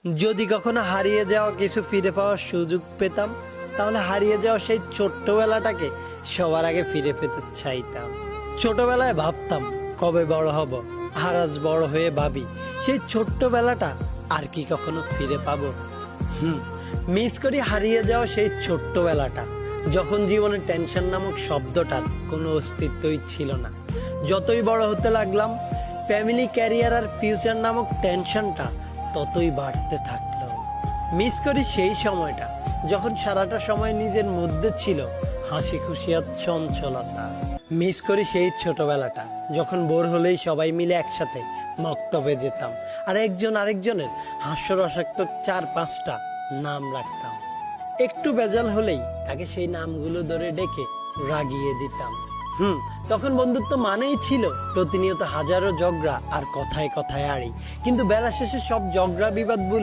যদি কখনো হারিয়ে যাওয়া কিছু ফিরে পাওয়ার সুযোগ পেতাম, তাহলে হারিয়ে যাওয়া সেই ছোট্টবেলাটাকে সবার আগে ফিরে পেতে চাইতাম। ছোটবেলায় ভাবতাম কবে বড় হব, আর আজ বড় হয়ে ভাবি সেই ছোট্টবেলাটা আর কি কখনো ফিরে পাবো। মিস করি হারিয়ে যাওয়া সেই ছোট্টবেলাটা, যখন জীবনে টেনশন নামক শব্দটার কোনো অস্তিত্বই ছিল না। যতই বড় হতে লাগলাম, ফ্যামিলি, ক্যারিয়ার আর ফিউচার নামক টেনশনটা ততই বাড়তে থাকলো। মিস করি সেই সময়টা যখন সারাটা সময় নিজের মধ্যে ছিল হাসি খুশি আর চঞ্চলতা। মিস করি সেই ছোটবেলাটা যখন বোর হলেই সবাই মিলে একসাথে মক্তবে যেতাম, আর একজন আরেকজনের হাস্যরসাক্ত 4-5টা নাম রাখতাম। একটু বেজাল হলেই তাকে সেই নামগুলো ধরে ডেকে রাগিয়ে দিতাম। তখন বন্ধুত্ব মানেই ছিল প্রতিনিয়ত হাজারো ঝগড়া আর কথায় কথায় আড়ি। কিন্তু বেলা শেষে সব ঝগড়া বিবাদ ভুলে